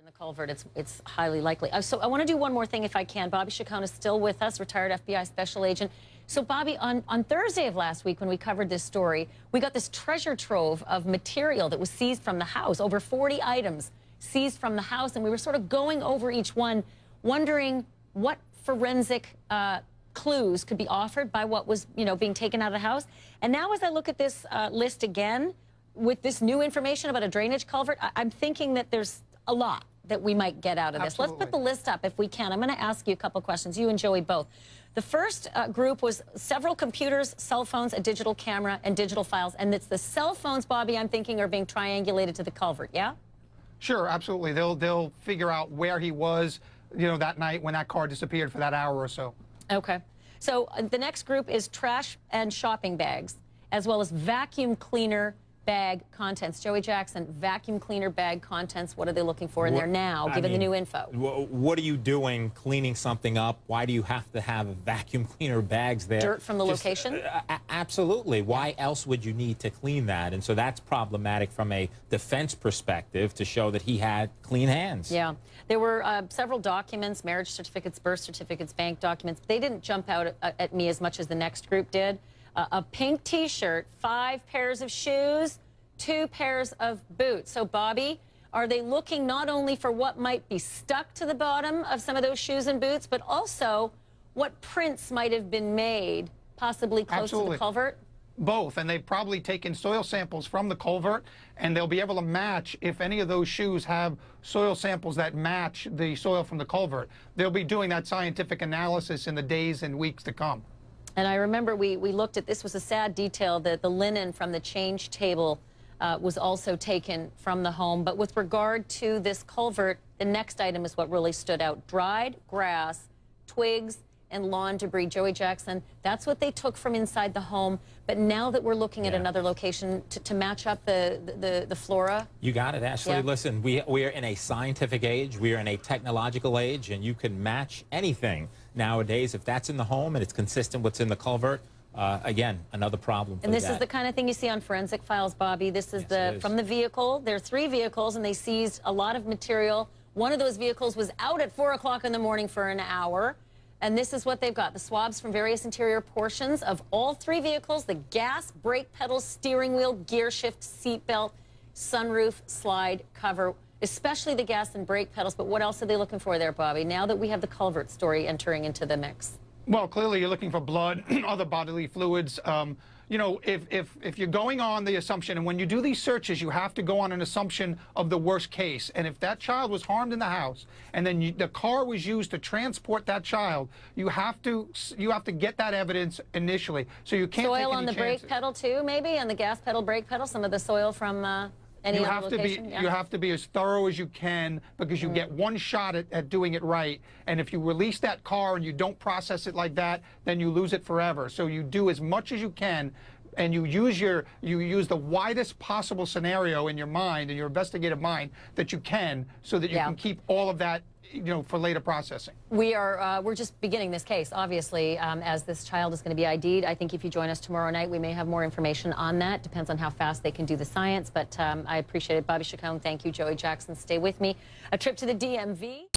the culvert, it's highly likely. So I want to do one more thing if I can. Bobby Chacon is still with us, retired FBI special agent. So Bobby, on Thursday of last week when we covered this story, we got this treasure trove of material that was seized from the house, over 40 items seized from the house, and we were sort of going over each one, wondering what forensic clues could be offered by what was, being taken out of the house. And now as I look at this list again, with this new information about a drainage culvert, I'm thinking that there's a lot that we might get out of this. Absolutely. Let's put the list up if we can. I'm going to ask you a couple questions, you and Joey both. The first group was several computers, cell phones, a digital camera, and digital files. And it's the cell phones, Bobby, I'm thinking are being triangulated to the culvert, yeah? Sure, absolutely. They'll figure out where he was, that night when that car disappeared for that hour or so. Okay. So the next group is trash and shopping bags, as well as vacuum cleaner bag contents. Joey Jackson, vacuum cleaner bag contents, what are they looking for in there now, given the new info? What are you doing cleaning something up? Why do you have to have vacuum cleaner bags there? Dirt from the location? Absolutely. Why else would you need to clean that? And so that's problematic from a defense perspective to show that he had clean hands. Yeah. There were several documents, marriage certificates, birth certificates, bank documents. They didn't jump out at me as much as the next group did. A pink T-shirt, 5 pairs of shoes, 2 pairs of boots. So, Bobby, are they looking not only for what might be stuck to the bottom of some of those shoes and boots, but also what prints might have been made, possibly close to the culvert? Both, and they've probably taken soil samples from the culvert, and they'll be able to match if any of those shoes have soil samples that match the soil from the culvert. They'll be doing that scientific analysis in the days and weeks to come. And I remember we looked at, this was a sad detail, that the linen from the change table was also taken from the home. But with regard to this culvert, the next item is what really stood out. Dried grass, twigs, and lawn debris. Joey Jackson, that's what they took from inside the home. But now that we're looking at another location to match up the flora. You got it, Ashley. Yeah. Listen, we are in a scientific age. We are in a technological age, and you can match anything nowadays. If that's in the home and it's consistent with what's in the culvert, again, another problem. And this is the kind of thing you see on forensic files, Bobby. This is from the vehicle. There are 3 vehicles, and they seized a lot of material. One of those vehicles was out at 4 o'clock in the morning for an hour. And this is what they've got. The swabs from various interior portions of all 3 vehicles, the gas, brake pedals, steering wheel, gear shift, seat belt, sunroof, slide, cover, especially the gas and brake pedals. But what else are they looking for there, Bobby, now that we have the culvert story entering into the mix? Well, clearly you're looking for blood, other bodily fluids. If you're going on the assumption, and when you do these searches, you have to go on an assumption of the worst case. And if that child was harmed in the house, and then the car was used to transport that child, you have to get that evidence initially. So you can't take soil any on the chances. brake pedal too, maybe, and the gas pedal, brake pedal. Some of the soil from any other location. You have to be as thorough as you can, because you get one shot at doing it right. And if you release that car and you don't process it like that, then you lose it forever. So you do as much as you can, and you use the widest possible scenario in your mind, in your investigative mind, that you can, so that you can keep all of that, for later processing. We're just beginning this case, obviously, as this child is going to be ID'd. I think if you join us tomorrow night, we may have more information on that. Depends on how fast they can do the science, but I appreciate it. Bobby Chacon, thank you. Joey Jackson, stay with me. A trip to the DMV.